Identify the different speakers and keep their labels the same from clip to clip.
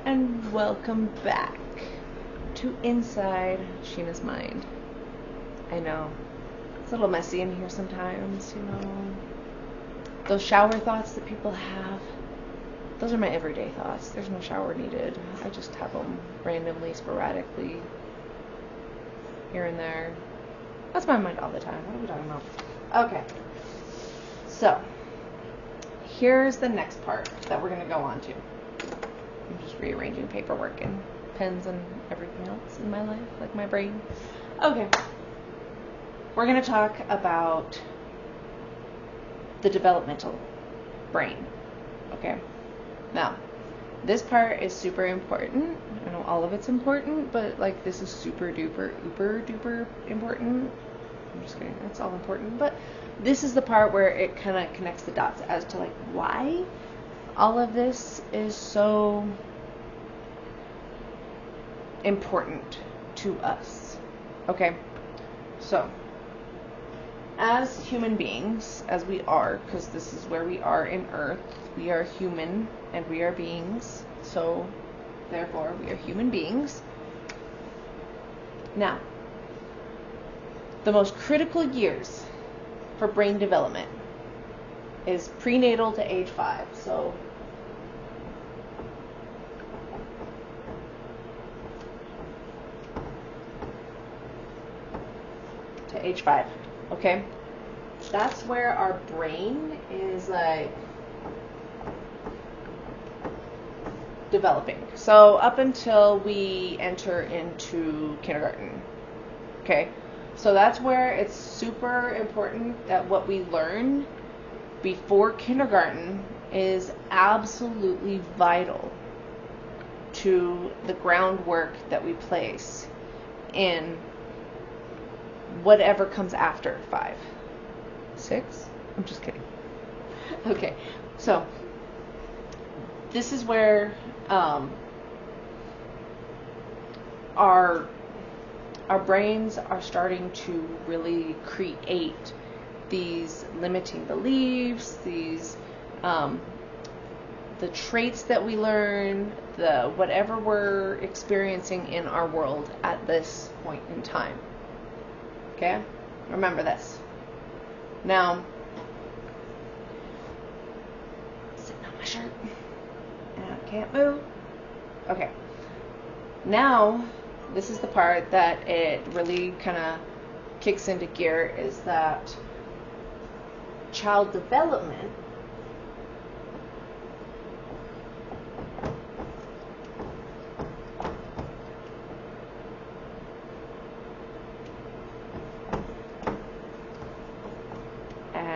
Speaker 1: and welcome back to Inside Sheena's Mind. I know, it's a little messy in here sometimes, you know. Those shower thoughts that people have, those are my everyday thoughts. There's no shower needed. I just have them randomly, sporadically, here and there. That's my mind all the time. What are we talking about? Okay. So, here's the next part that we're going to go on to. I'm just rearranging paperwork and pens and everything else in my life, like my brain. Okay. We're going to talk about the developmental brain. Okay. Now, this part is super important. I know all of it's important, but like this is super duper, uber duper important. I'm just kidding. It's all important, but this is the part where it kind of connects the dots as to like why all of this is so important to us. Okay? So, as human beings, as we are, because this is where we are in Earth, we are human and we are beings, so therefore we are human beings. Now, the most critical years for brain development is prenatal to age 5. So, to age 5. Okay? That's where our brain is like developing. So up until we enter into kindergarten. Okay? So that's where it's super important that what we learn before kindergarten is absolutely vital to the groundwork that we place in whatever comes after 5. 6? I'm just kidding. Okay, so this is where our brains are starting to really create these limiting beliefs, these the traits that we learn, the whatever we're experiencing in our world at this point in time. Okay? Remember this. Now, sitting on my shirt, and I can't move. Okay. Now, this is the part that it really kind of kicks into gear, is that child development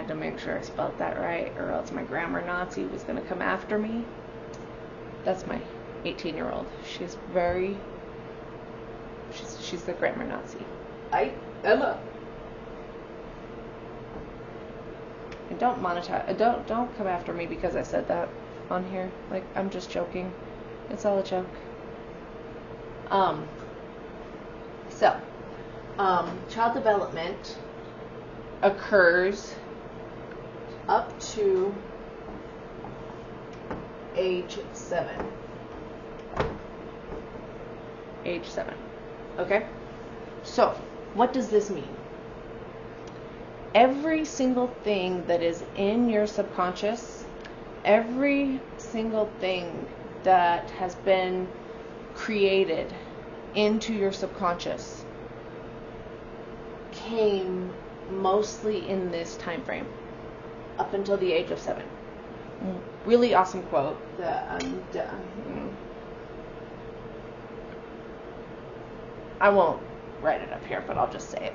Speaker 1: to make sure I spelled that right, or else my grammar Nazi was going to come after me. That's my 18-year-old. She's the grammar Nazi. Emma. And don't monetize. Don't come after me because I said that on here. Like, I'm just joking. It's all a joke. Child development occurs up to age 7. Age 7. Okay? So, what does this mean? Every single thing that is in your subconscious, every single thing that has been created into your subconscious came mostly in this time frame. Up until the age of 7. Really awesome quote that I won't write it up here, but I'll just say it.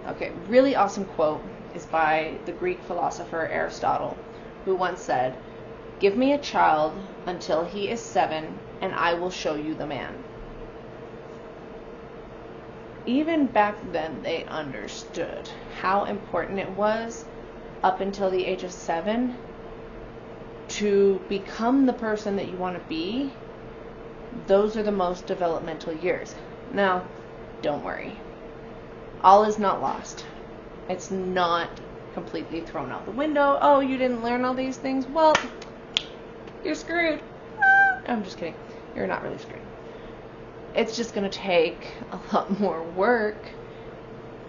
Speaker 1: Okay, really awesome quote is by the Greek philosopher Aristotle, who once said, "Give me a child until he is 7, and I will show you the man." Even back then, they understood how important it was up until the age of 7 to become the person that you want to be. Those are the most developmental years. Now, don't worry. All is not lost. It's not completely thrown out the window. Oh, you didn't learn all these things? Well, you're screwed. I'm just kidding. you're not really screwed. It's just going to take a lot more work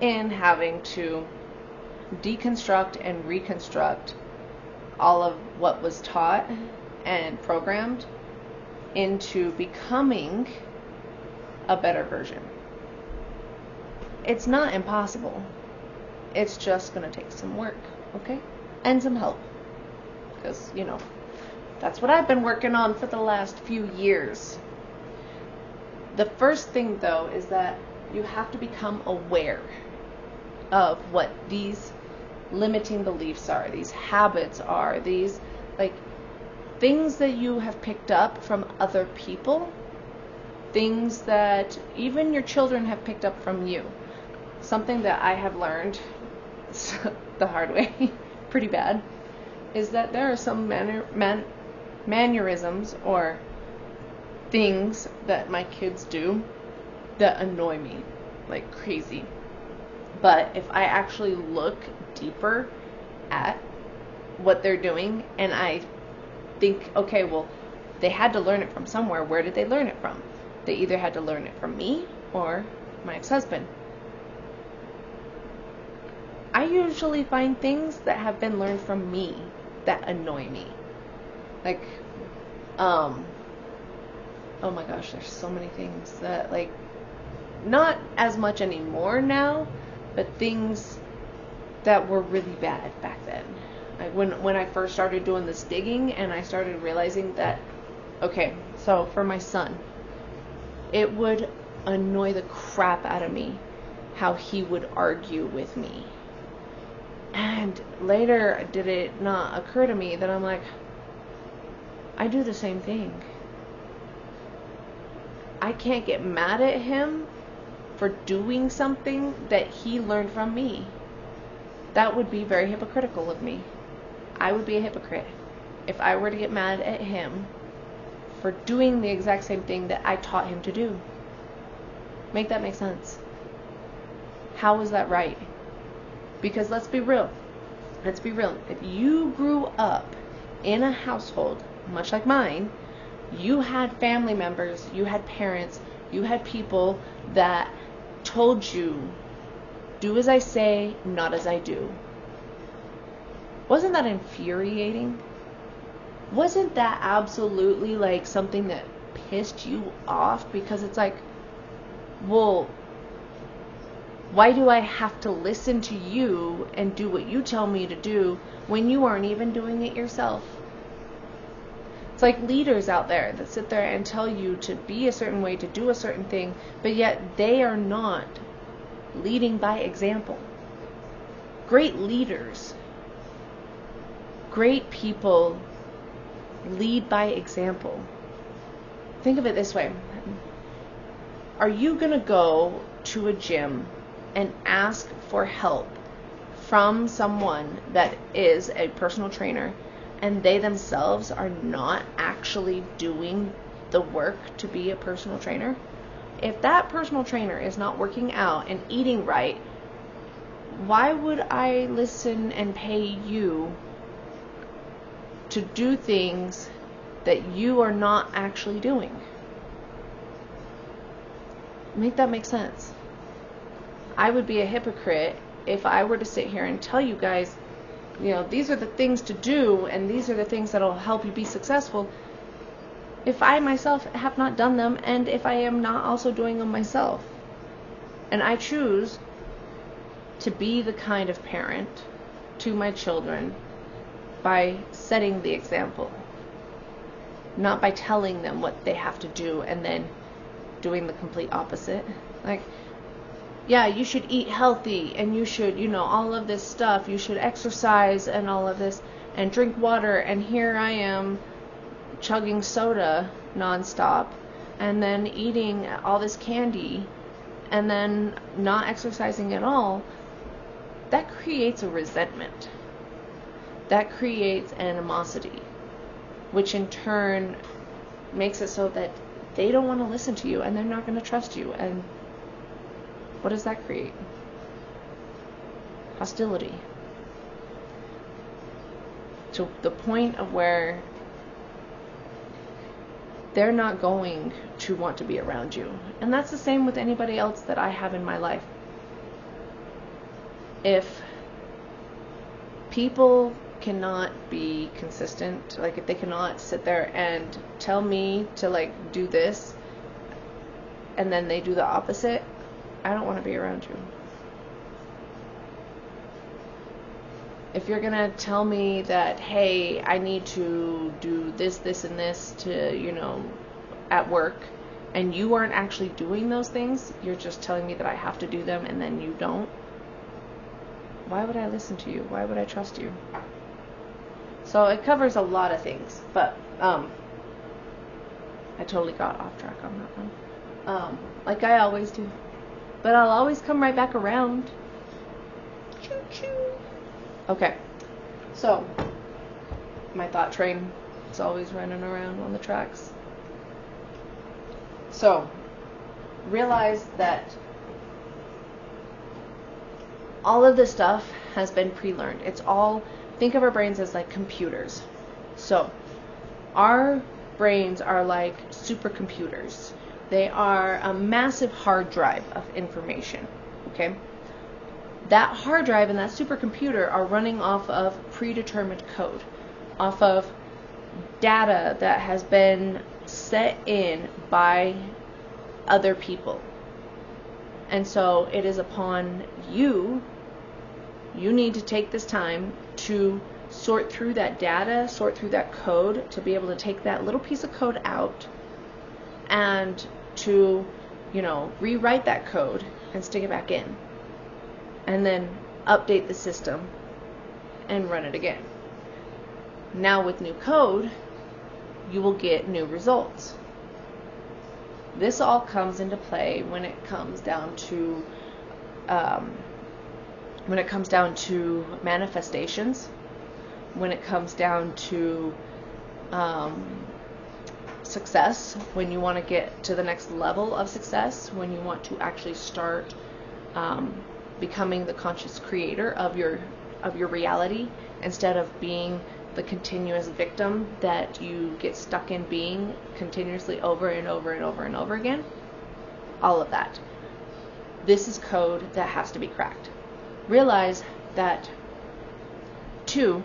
Speaker 1: in having to deconstruct and reconstruct all of what was taught and programmed into becoming a better version. It's not impossible. It's just going to take some work, okay? And some help. Because, that's what I've been working on for the last few years. The first thing, though, is that you have to become aware of what these limiting beliefs are, these habits are, these, things that you have picked up from other people, things that even your children have picked up from you. Something that I have learned the hard way, pretty bad, is that there are some mannerisms or things that my kids do that annoy me like crazy. But if I actually look deeper at what they're doing and I think, okay, well, they had to learn it from somewhere. Where did they learn it from? They either had to learn it from me or my ex-husband. I usually find things that have been learned from me that annoy me. Oh my gosh, there's so many things that, not as much anymore now, but things that were really bad back then. When I first started doing this digging and I started realizing that, okay, so for my son, it would annoy the crap out of me how he would argue with me. And later, did it not occur to me that I'm like, I do the same thing. I can't get mad at him for doing something that he learned from me. That would be very hypocritical of me. I would be a hypocrite if I were to get mad at him for doing the exact same thing that I taught him to do. Make that make sense? How is that right? Because let's be real. If you grew up in a household, much like mine, you had family members, you had parents, you had people that told you, do as I say, not as I do. Wasn't that infuriating? Wasn't that absolutely something that pissed you off? Because it's well, why do I have to listen to you and do what you tell me to do when you aren't even doing it yourself? It's like leaders out there that sit there and tell you to be a certain way, to do a certain thing, but yet they are not leading by example. Great leaders, great people lead by example. Think of it this way. Are you going to go to a gym and ask for help from someone that is a personal trainer and they themselves are not actually doing the work to be a personal trainer? If that personal trainer is not working out and eating right, why would I listen and pay you to do things that you are not actually doing? Make that make sense? I would be a hypocrite if I were to sit here and tell you guys, these are the things to do and these are the things that will help you be successful, if I myself have not done them and if I am not also doing them myself. And I choose to be the kind of parent to my children by setting the example, not by telling them what they have to do and then doing the complete opposite. Yeah, you should eat healthy and you should, all of this stuff. You should exercise and all of this and drink water. And here I am chugging soda nonstop and then eating all this candy and then not exercising at all. That creates a resentment. That creates animosity, which in turn makes it so that they don't want to listen to you and they're not going to trust you. And what does that create? Hostility. To the point of where they're not going to want to be around you. And that's the same with anybody else that I have in my life. If people cannot be consistent, like if they cannot sit there and tell me to like do this and then they do the opposite, I don't want to be around you. If you're gonna tell me that, hey, I need to do this, this, and this to, you know, at work, and you aren't actually doing those things, you're just telling me that I have to do them and then you don't, why would I listen to you? Why would I trust you? So it covers a lot of things, but I totally got off track on that one. Like I always do. But I'll always come right back around. Choo choo. Okay, so my thought train is always running around on the tracks. So realize that all of this stuff has been pre-learned. It's all, think of our brains as like computers. So our brains are like supercomputers. They are a massive hard drive of information, okay? That hard drive and that supercomputer are running off of predetermined code, off of data that has been set in by other people. And so it is upon you need to take this time to sort through that data, sort through that code, to be able to take that little piece of code out and to, you know, rewrite that code and stick it back in. And then update the system and run it again. Now with new code, you will get new results. This all comes into play when it comes down to manifestations, when it comes down to success, when you want to get to the next level of success, when you want to actually start becoming the conscious creator of your reality, instead of being the continuous victim that you get stuck in being continuously over and over and over and over again. All of that. This is code that has to be cracked. Realize that, two,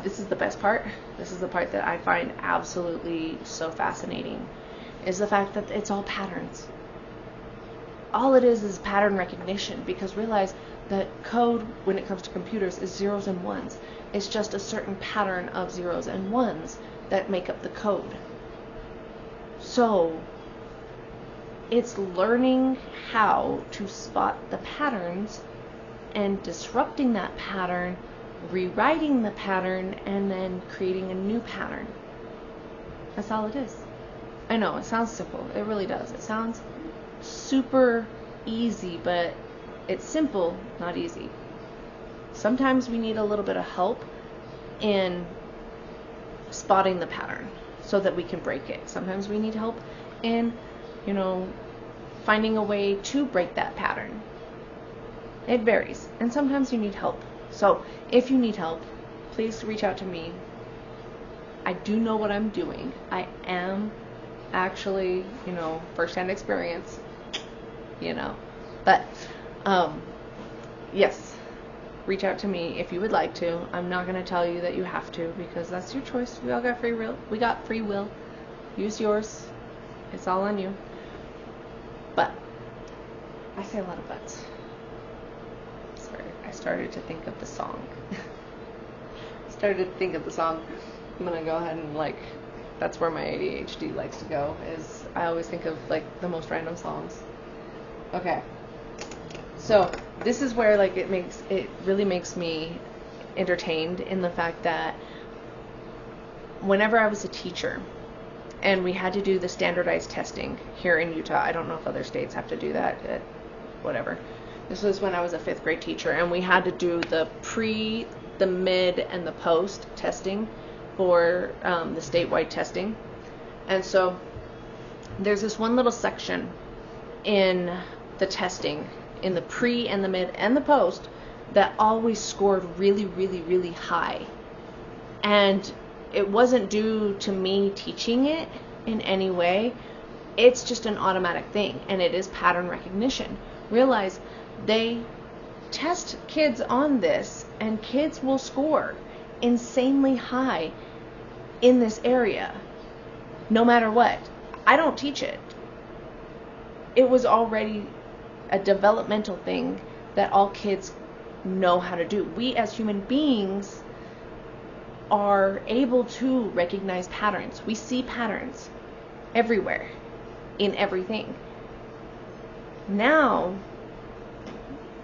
Speaker 1: this is the best part. This is the part that I find absolutely so fascinating, is the fact that it's all patterns. All it is pattern recognition, because realize that code, when it comes to computers, is zeros and ones. It's just a certain pattern of zeros and ones that make up the code. So it's learning how to spot the patterns and disrupting that pattern, rewriting the pattern, and then creating a new pattern. That's all it is. I know, it sounds simple. It really does. It sounds super easy, but it's simple, not easy. Sometimes we need a little bit of help in spotting the pattern so that we can break it. Sometimes we need help in, you know, finding a way to break that pattern. It varies. And sometimes you need help. So if you need help, please reach out to me. I do know what I'm doing. I am actually, you know, first-hand experience, you know. But, yes, reach out to me if you would like to. I'm not going to tell you that you have to, because that's your choice. We all got free will. We got free will. Use yours. It's all on you. But I say a lot of buts. Sorry, I started to think of the song. I'm going to go ahead and, like, that's where my ADHD likes to go, is I always think of, like, the most random songs. Okay. So this is where, like, it really makes me entertained, in the fact that whenever I was a teacher and we had to do the standardized testing here in Utah, I don't know if other states have to do that, whatever. This was when I was a 5th grade teacher, and we had to do the pre, the mid, and the post testing for the statewide testing. And so there's this one little section in the testing, in the pre and the mid and the post, that always scored really, really, really high. And it wasn't due to me teaching it. in any way, it's just an automatic thing, and it is pattern recognition. Realize they test kids on this, and kids will score insanely high in this area, no matter what. I don't teach it. It was already a developmental thing that all kids know how to do. We as human beings are able to recognize patterns. We see patterns everywhere, in everything. Now,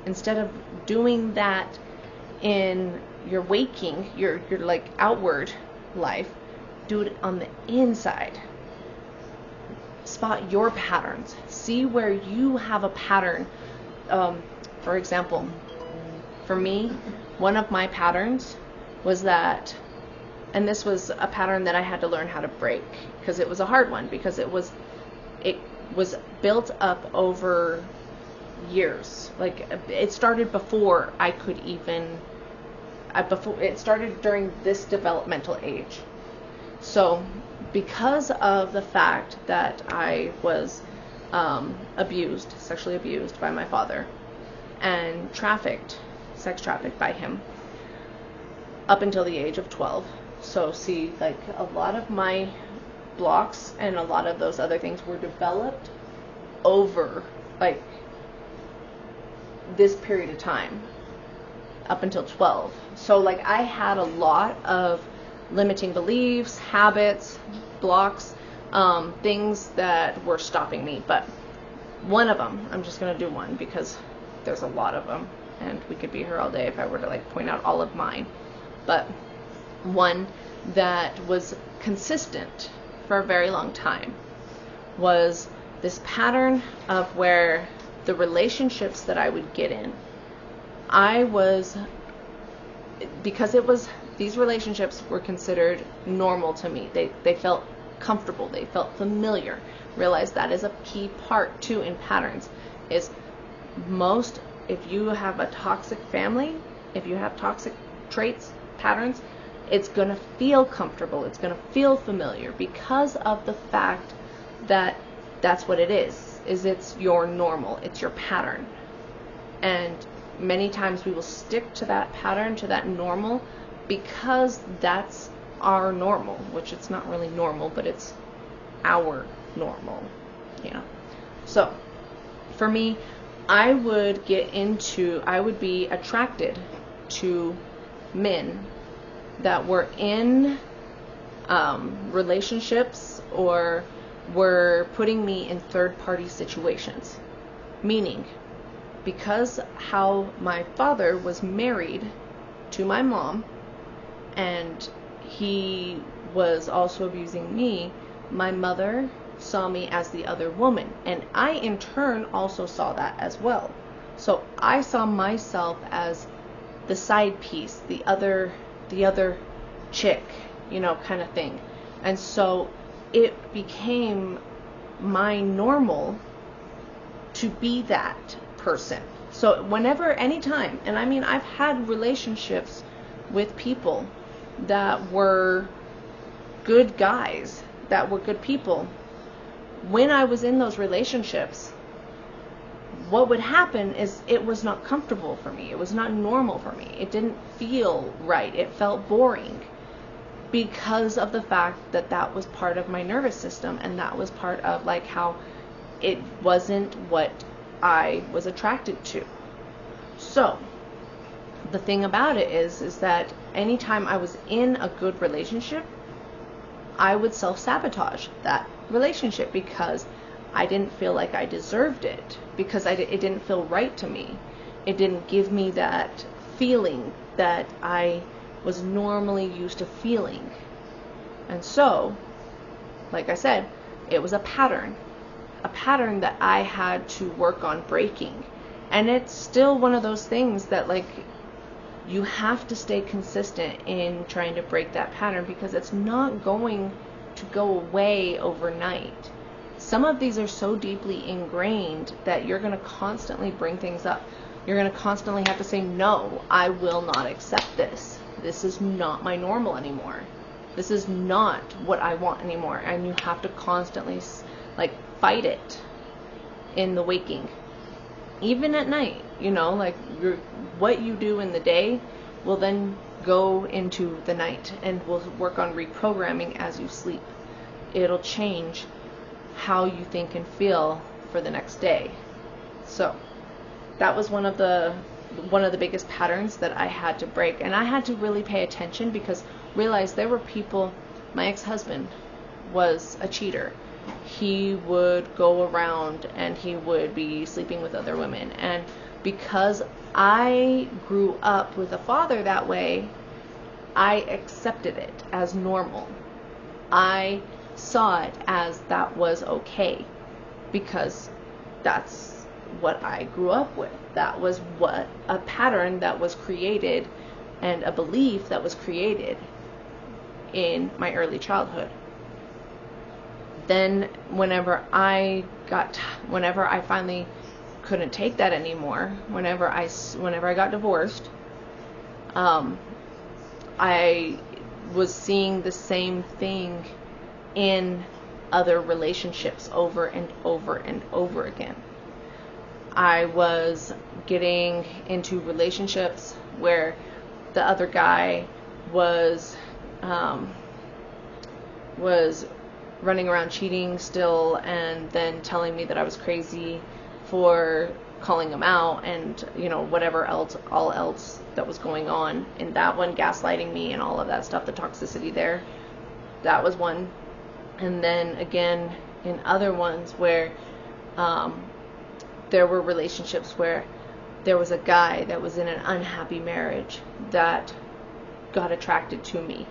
Speaker 1: instead of doing that in your waking, your like outward life, do it on the inside. Spot your patterns. See where you have a pattern. For example, for me, one of my patterns was that, and this was a pattern that I had to learn how to break, because it was a hard one, because it was built up over years. Like, it started before I could even, it started during this developmental age. So because of the fact that I was sexually abused by my father, and sex trafficked by him, up until the age of 12. So see, like, a lot of my blocks and a lot of those other things were developed over, like, this period of time, up until 12. So, like, I had a lot of limiting beliefs, habits, blocks, things that were stopping me. But one of them, I'm just going to do one because there's a lot of them, and we could be here all day if I were to, like, point out all of mine. But one that was consistent for a very long time was this pattern of where the relationships that I would get in, these relationships were considered normal to me. They felt comfortable. They felt familiar. Realize that is a key part too in patterns. Is if you have a toxic family, if you have toxic traits, patterns, it's going to feel comfortable. It's going to feel familiar because of the fact that that's what it is it's your normal. It's your pattern. And many times we will stick to that pattern, to that normal, because that's our normal, which it's not really normal, but it's our normal. Yeah. So for me, I would be attracted to men that were in relationships or were putting me in third-party situations. Meaning, because how my father was married to my mom, and he was also abusing me, my mother saw me as the other woman, and I in turn also saw that as well. So I saw myself as the side piece, the other chick, kind of thing. And so it became my normal to be that person. So anytime, and I mean, I've had relationships with people that were good guys, that were good people. When I was in those relationships, what would happen is it was not comfortable for me. It was not normal for me. It didn't feel right. It felt boring because of the fact that that was part of my nervous system, and that was part of, like, how it wasn't what I was attracted to. So the thing about it is that anytime I was in a good relationship, I would self-sabotage that relationship because I didn't feel like I deserved it, because it didn't feel right to me. It didn't give me that feeling that I was normally used to feeling. And so, like I said, it was a pattern that I had to work on breaking. And it's still one of those things that, like, you have to stay consistent in trying to break that pattern, because it's not going to go away overnight. Some of these are so deeply ingrained that you're going to constantly bring things up. You're going to constantly have to say, no, I will not accept this. This is not my normal anymore. This is not what I want anymore. And you have to constantly like fight it in the waking. Even at night, like what you do in the day will then go into the night, and will work on reprogramming as you sleep. It'll change how you think and feel for the next day. So that was one of the biggest patterns that I had to break, and I had to really pay attention, because realize there were people. My ex-husband was a cheater. He would go around and he would be sleeping with other women, and because I grew up with a father that way, I accepted it as normal. I saw it as that was okay, because that's what I grew up with. That was what a pattern that was created, and a belief that was created in my early childhood. Then whenever I finally couldn't take that anymore, whenever I got divorced, I was seeing the same thing in other relationships over and over and over again. I was getting into relationships where the other guy was running around cheating still, and then telling me that I was crazy for calling him out, and whatever else that was going on. And that one, gaslighting me and all of that stuff, the toxicity there, that was one. And then again in other ones where there were relationships where there was a guy that was in an unhappy marriage that got attracted to me,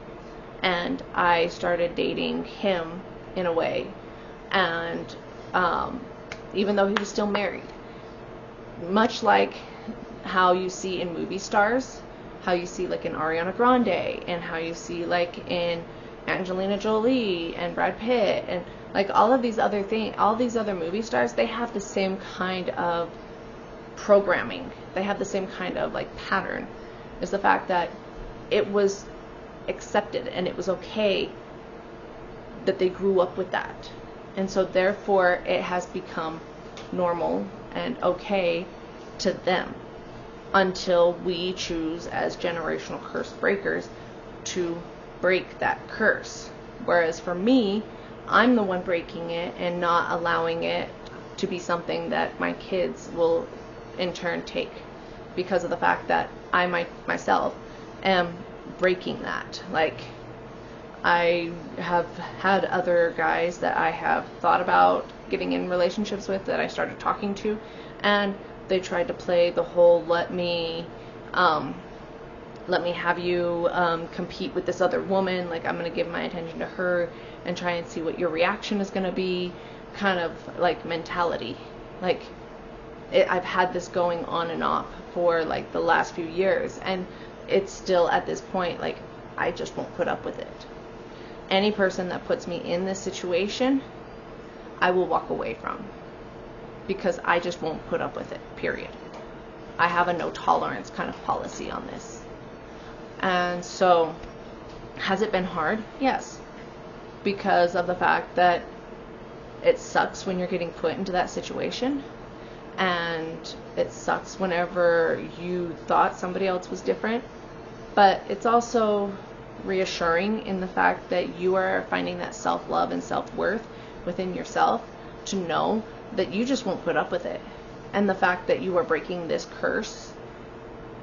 Speaker 1: and I started dating him in a way, and even though he was still married, much like how you see in movie stars, how you see like in Ariana Grande, and how you see like in Angelina Jolie and Brad Pitt, and like all these other movie stars, they have the same kind of programming. They have the same kind of like pattern. Is the fact that it was accepted and it was okay that they grew up with that. And so therefore it has become normal and okay to them, until we choose as generational curse breakers to break that curse. Whereas for me, I'm the one breaking it and not allowing it to be something that my kids will in turn take, because of the fact that I myself am breaking that. Like, I have had other guys that I have thought about getting in relationships with, that I started talking to, and they tried to play the whole let me have you compete with this other woman, like I'm going to give my attention to her and try and see what your reaction is going to be, kind of like mentality. Like, I've had this going on and off for like the last few years, and it's still at this point, like, I just won't put up with it. Any person that puts me in this situation, I will walk away from, because I just won't put up with it, period. I have a no tolerance kind of policy on this. And so, has it been hard? Yes. Because of the fact that it sucks when you're getting put into that situation, and it sucks whenever you thought somebody else was different, but it's also reassuring in the fact that you are finding that self-love and self-worth within yourself to know that you just won't put up with it, and the fact that you are breaking this curse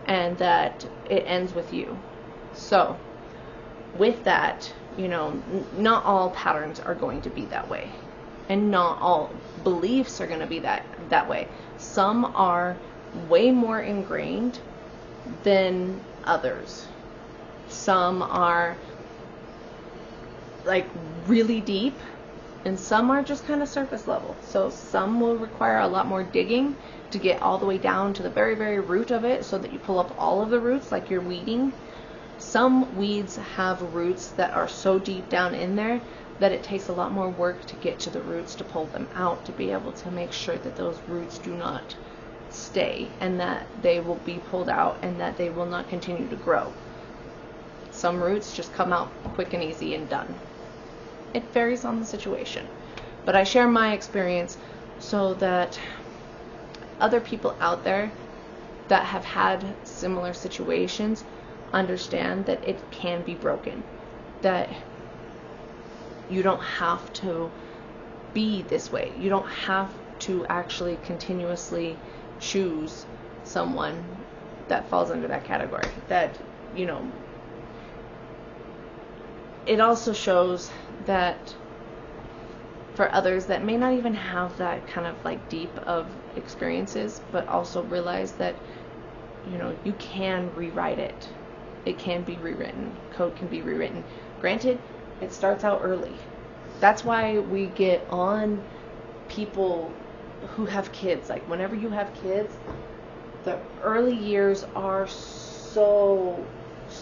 Speaker 1: and that it ends with you. So with that, not all patterns are going to be that way, and not all beliefs are going to be that way. Some are way more ingrained than others. Some are like really deep, and some are just kind of surface level. So some will require a lot more digging to get all the way down to the very, very root of it, so that you pull up all of the roots like you're weeding. Some weeds have roots that are so deep down in there that it takes a lot more work to get to the roots, to pull them out, to be able to make sure that those roots do not stay, and that they will be pulled out, and that they will not continue to grow. Some roots just come out quick and easy and done. It varies on the situation. But I share my experience so that other people out there that have had similar situations understand that it can be broken. That you don't have to be this way. You don't have to actually continuously choose someone that falls under that category. That, you know, it also shows that for others that may not even have that kind of like deep of experiences, but also realize that, you know, you can rewrite it. It can be rewritten. Code can be rewritten. Granted, it starts out early. That's why we get on people who have kids. Like, whenever you have kids, the early years are so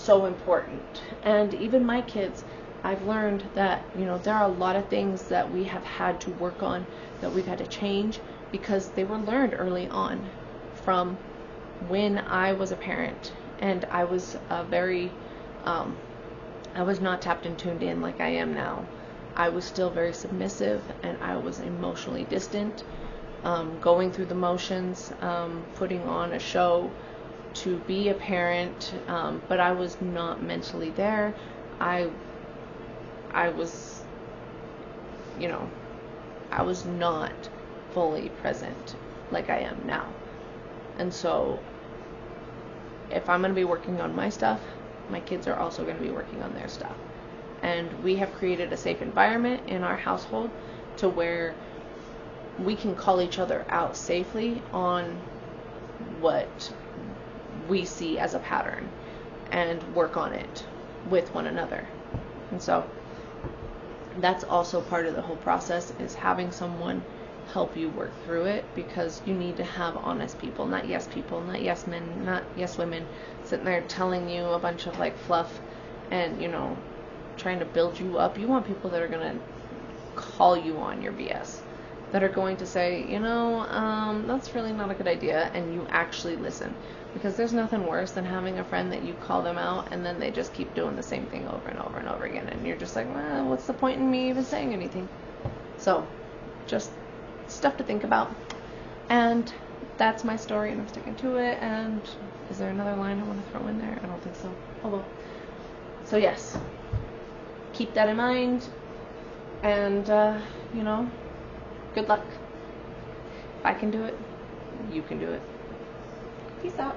Speaker 1: important. And even my kids, I've learned that, you know, there are a lot of things that we have had to work on, that we've had to change, because they were learned early on from when I was a parent. And I was I was not tapped and tuned in like I am now. I was still very submissive, and I was emotionally distant, going through the motions, putting on a show to be a parent, but I was not mentally there. I was, you know, I was not fully present like I am now. And so if I'm going to be working on my stuff, my kids are also going to be working on their stuff. And we have created a safe environment in our household to where we can call each other out safely on what we see as a pattern and work on it with one another. And so that's also part of the whole process, is having someone help you work through it, because you need to have honest people, not yes men, not yes women, sitting there telling you a bunch of like fluff and, you know, trying to build you up. You want people that are going to call you on your BS, that are going to say, you know, that's really not a good idea, and you actually listen. Because there's nothing worse than having a friend that you call them out and then they just keep doing the same thing over and over and over again, and you're just like, well, what's the point in me even saying anything? So just stuff to think about. And that's my story, and I'm sticking to it. And is there another line I want to throw in there? I don't think so. Oh well. So yes, keep that in mind, and you know, good luck. If I can do it, you can do it. Peace out.